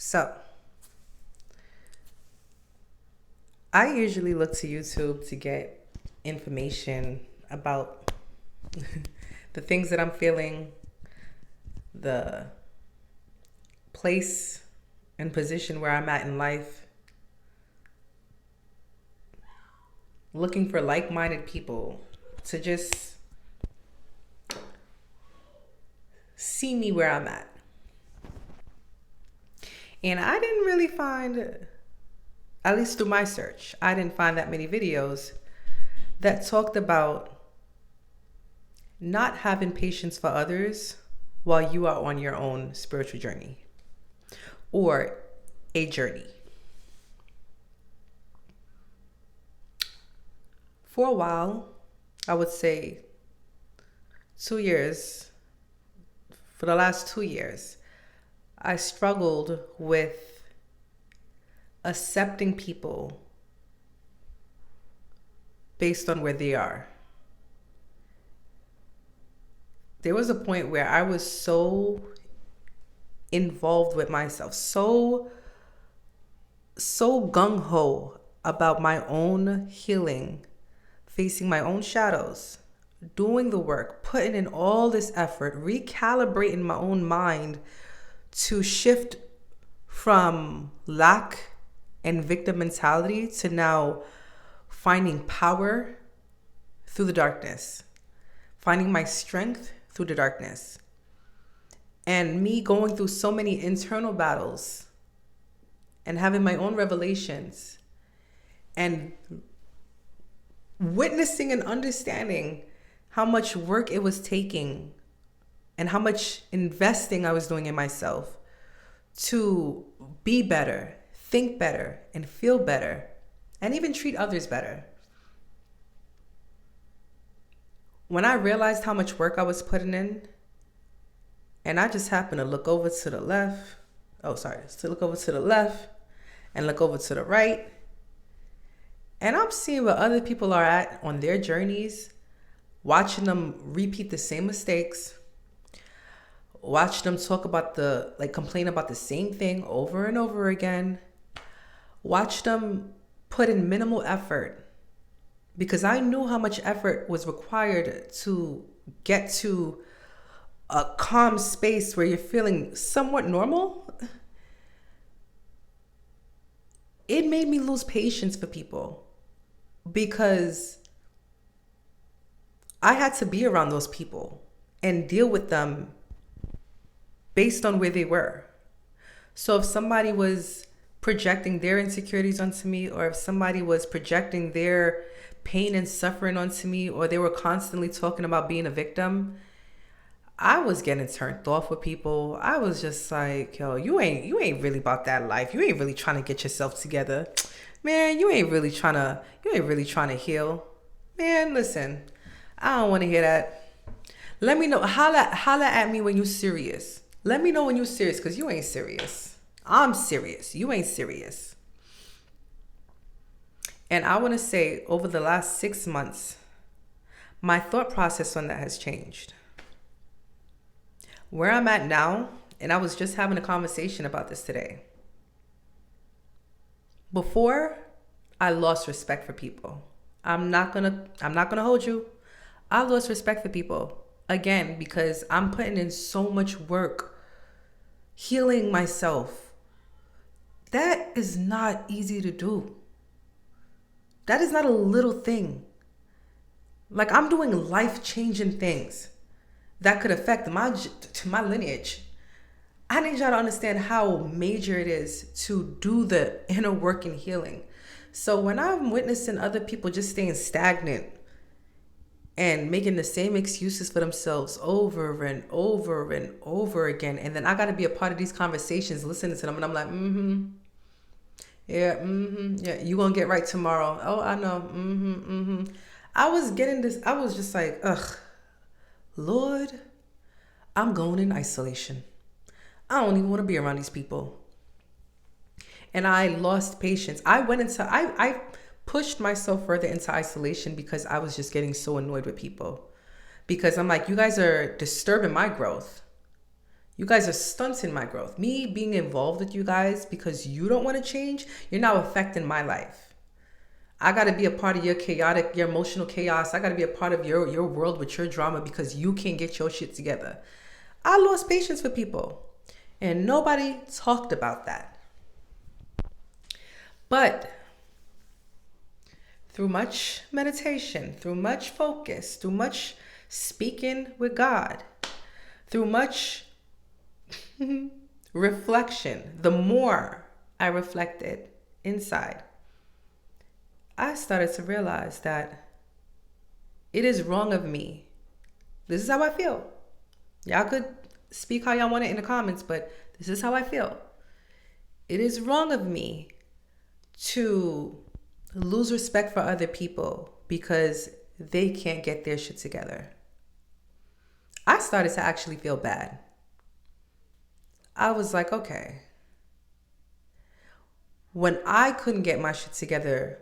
So, I usually look to YouTube to get information about the things that I'm feeling, the place and position where I'm at in life, looking for like minded people to just see me where I'm at. And I didn't really find, at least through my search, I didn't find that many videos that talked about not having patience for others while you are on your own spiritual journey or a journey. For a while, I would say 2 years, for the last 2 years, I struggled with accepting people based on where they are. There was a point where I was so involved with myself, so gung-ho about my own healing, facing my own shadows, doing the work, putting in all this effort, recalibrating my own mind to shift from lack and victim mentality to now finding power through the darkness, finding my strength through the darkness. And me going through so many internal battles and having my own revelations and witnessing and understanding how much work it was taking and how much investing I was doing in myself to be better, think better, and feel better, and even treat others better. When I realized how much work I was putting in, and I just happened to look over to the left, to look over to the left and look over to the right, and I'm seeing where other people are at on their journeys, watching them repeat the same mistakes, watch them complain about the same thing over and over again, watch them put in minimal effort, because I knew how much effort was required to get to a calm space where you're feeling somewhat normal. It made me lose patience for people because I had to be around those people and deal with them based on where they were. So if somebody was projecting their insecurities onto me, or if somebody was projecting their pain and suffering onto me, or they were constantly talking about being a victim, I was getting turned off with people. I was just like, yo, you ain't really about that life. You ain't really trying to get yourself together. Man, you ain't really trying to heal. Man, listen, I don't want to hear that. Let me know. Holla at me when you're serious. Let me know when you're serious, because you ain't serious. I'm serious. You ain't serious. And I want to say over the last 6 months, my thought process on that has changed. Where I'm at now, and I was just having a conversation about this today. Before, I lost respect for people. I'm not gonna hold you. I lost respect for people. Again, because I'm putting in so much work healing myself. That is not easy to do. That is not a little thing. Like, I'm doing life-changing things that could affect my lineage. I need y'all to understand how major it is to do the inner work and healing. So when I'm witnessing other people just staying stagnant and making the same excuses for themselves over and over and over again, and then I got to be a part of these conversations, listening to them, and I'm like, yeah, you gonna get right tomorrow. Oh, I know, I was just like, ugh, Lord, I'm going in isolation. I don't even want to be around these people. And I lost patience. I pushed myself further into isolation because I was just getting so annoyed with people. Because I'm like, you guys are disturbing my growth. You guys are stunting my growth. Me being involved with you guys because you don't want to change, you're now affecting my life. I got to be a part of your chaotic, your emotional chaos. I got to be a part of your world with your drama because you can't get your shit together. I lost patience with people, and nobody talked about that. But through much meditation, through much focus, through much speaking with God, through much reflection, the more I reflected inside, I started to realize that it is wrong of me. This is how I feel. Y'all could speak how y'all want it in the comments, but this is how I feel. It is wrong of me to lose respect for other people because they can't get their shit together. I started to actually feel bad. I was like, okay. When I couldn't get my shit together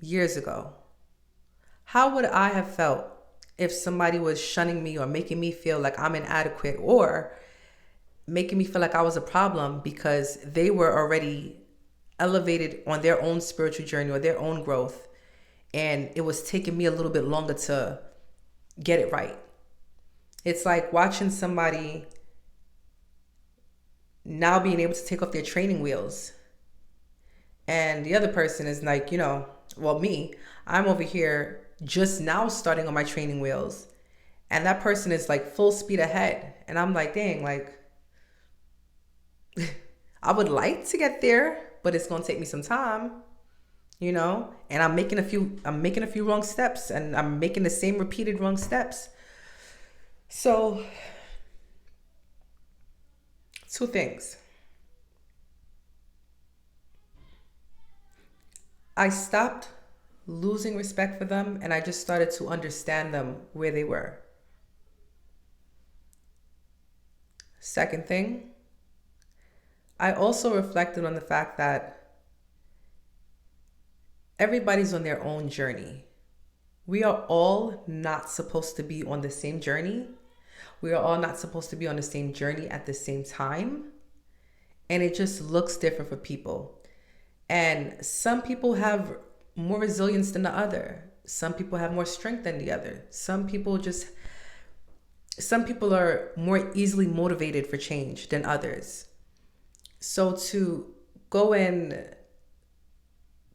years ago, how would I have felt if somebody was shunning me or making me feel like I'm inadequate or making me feel like I was a problem because they were already elevated on their own spiritual journey or their own growth, and it was taking me a little bit longer to get it right. It's like watching somebody now being able to take off their training wheels, and the other person is like, well, me, I'm over here just now starting on my training wheels, and that person is like full speed ahead, and I'm like, dang, like I would like to get there, but it's gonna take me some time, and I'm making a few wrong steps, and I'm making the same repeated wrong steps. So 2 things. I stopped losing respect for them, and I just started to understand them where they were. Second thing, I also reflected on the fact that everybody's on their own journey. We are all not supposed to be on the same journey. We are all not supposed to be on the same journey at the same time. And it just looks different for people. And some people have more resilience than the other. Some people have more strength than the other. Some people are more easily motivated for change than others. So to go and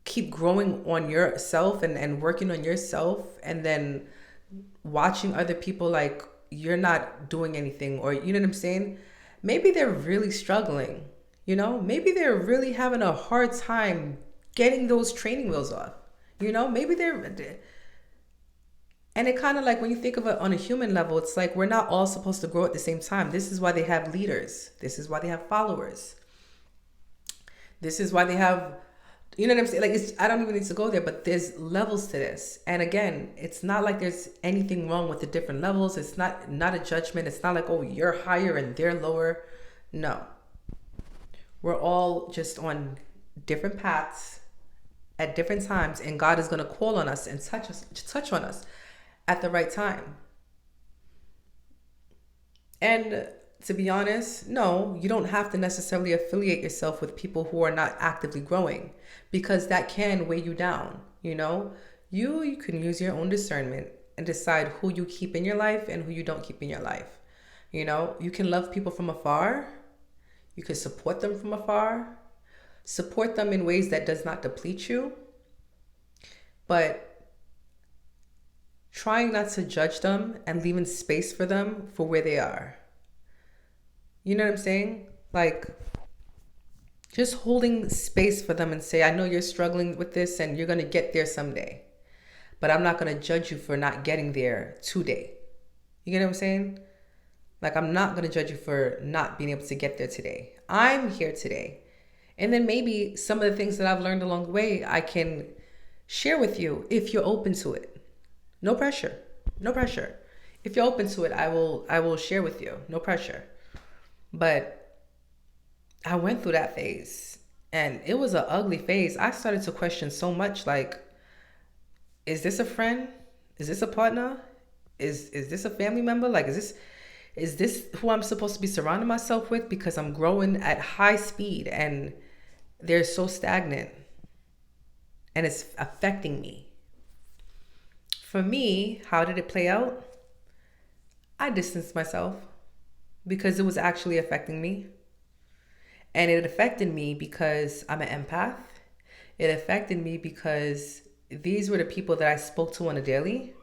keep growing on yourself and working on yourself, and then watching other people like you're not doing anything, or you know what I'm saying? Maybe they're really struggling, maybe they're really having a hard time getting those training wheels off, maybe and it kind of like when you think of it on a human level, it's like we're not all supposed to grow at the same time. This is why they have leaders. This is why they have followers. This is why they have, you know what I'm saying? Like, I don't even need to go there, but there's levels to this. And again, it's not like there's anything wrong with the different levels. It's not a judgment. It's not like, oh, you're higher and they're lower. No. We're all just on different paths at different times, and God is going to call on us and touch on us at the right time. And to be honest, no, you don't have to necessarily affiliate yourself with people who are not actively growing, because that can weigh you down. You can use your own discernment and decide who you keep in your life and who you don't keep in your life. You can love people from afar. You can support them from afar. Support them in ways that does not deplete you. But trying not to judge them and leaving space for them for where they are. You know what I'm saying? Like, just holding space for them and say, I know you're struggling with this and you're going to get there someday, but I'm not going to judge you for not getting there today. You get what I'm saying? Like, I'm not going to judge you for not being able to get there today. I'm here today. And then maybe some of the things that I've learned along the way, I can share with you if you're open to it. No pressure. No pressure. If you're open to it, I will share with you. No pressure. But I went through that phase, and it was an ugly phase. I started to question so much, like, is this a friend? Is this a partner? Is this a family member? Like, is this... Is this who I'm supposed to be surrounding myself with? Because I'm growing at high speed and they're so stagnant and it's affecting me. For me, how did it play out? I distanced myself because it was actually affecting me. And it affected me because I'm an empath. It affected me because these were the people that I spoke to on a daily.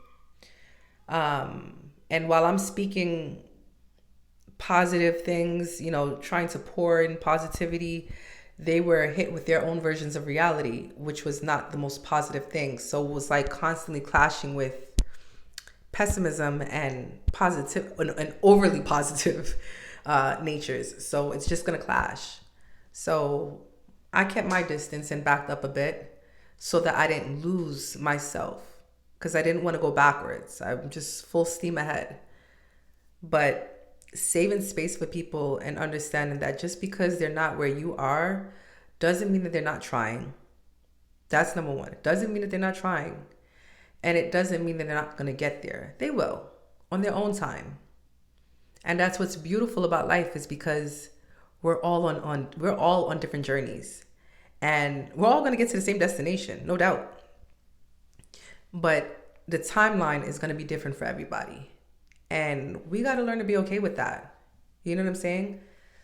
And while I'm speaking positive things, trying to pour in positivity, they were hit with their own versions of reality, which was not the most positive thing. So it was like constantly clashing with pessimism and positive and overly positive natures. So it's just going to clash. So I kept my distance and backed up a bit so that I didn't lose myself because I didn't want to go backwards. I'm just full steam ahead. But saving space for people and understanding that just because they're not where you are doesn't mean that they're not trying. That's number one. It doesn't mean that they're not trying. And it doesn't mean that they're not going to get there. They will on their own time. And that's what's beautiful about life is because we're all on different journeys. And we're all going to get to the same destination, no doubt. But the timeline is going to be different for everybody. And we got to learn to be okay with that. You know what I'm saying?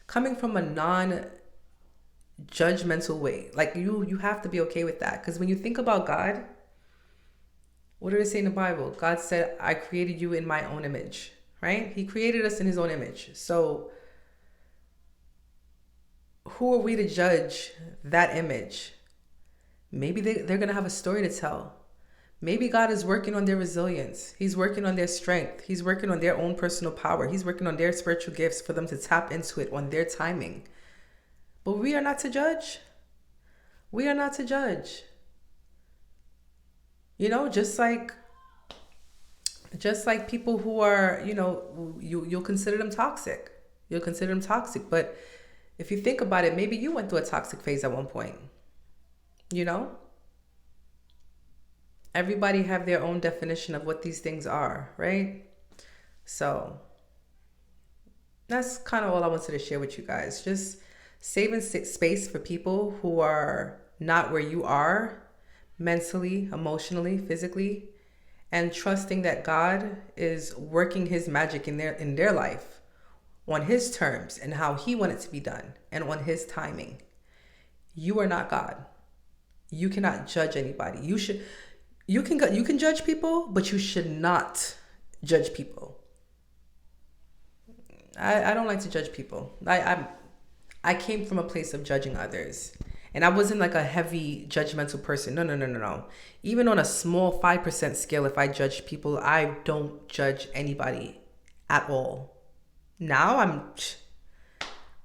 Coming from a non-judgmental way. Like you have to be okay with that. Because when you think about God, what did it say in the Bible? God said, I created you in my own image, right? He created us in his own image. So who are we to judge that image? Maybe they're going to have a story to tell. Maybe God is working on their resilience. He's working on their strength. He's working on their own personal power. He's working on their spiritual gifts for them to tap into it on their timing. But we are not to judge. We are not to judge. Just like people who are, you'll consider them toxic. You'll consider them toxic. But if you think about it, maybe you went through a toxic phase at one point. Everybody have their own definition of what these things are, right? So that's kind of all I wanted to share with you guys. Just saving space for people who are not where you are mentally, emotionally, physically, and trusting that God is working his magic in their life on his terms and how he wants it to be done and on his timing. You are not God. You cannot judge anybody. You can judge people, but you should not judge people. I don't like to judge people. I came from a place of judging others. And I wasn't like a heavy judgmental person. No. Even on a small 5% scale, if I judge people, I don't judge anybody at all. Now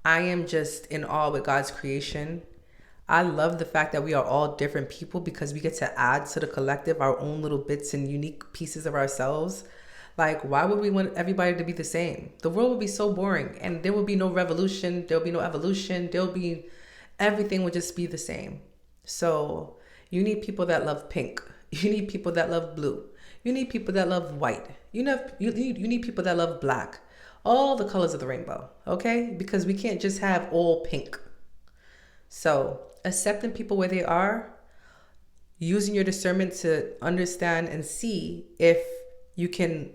I am just in awe with God's creation. I love the fact that we are all different people because we get to add to the collective our own little bits and unique pieces of ourselves. Like, why would we want everybody to be the same? The world would be so boring and there will be no revolution. There'll be no evolution. Everything would just be the same. So you need people that love pink. You need people that love blue. You need people that love white. You need people that love black. All the colors of the rainbow, okay? Because we can't just have all pink. So accepting people where they are, using your discernment to understand and see if you can,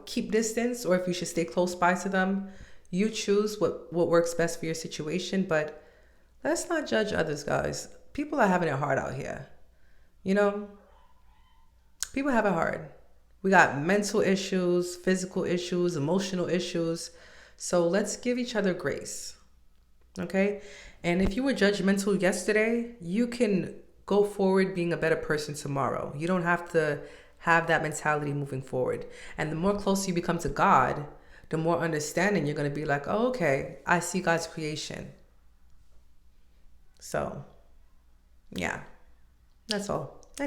keep distance or if you should stay close by to them. You choose what works best for your situation, but let's not judge others, guys. People are having it hard out here. People have it hard. We got mental issues, physical issues, emotional issues. So let's give each other grace. Okay? And if you were judgmental yesterday, you can go forward being a better person tomorrow. You don't have to have that mentality moving forward. And the more closer you become to God, the more understanding you're going to be like, oh, okay, I see God's creation. So, yeah, that's all.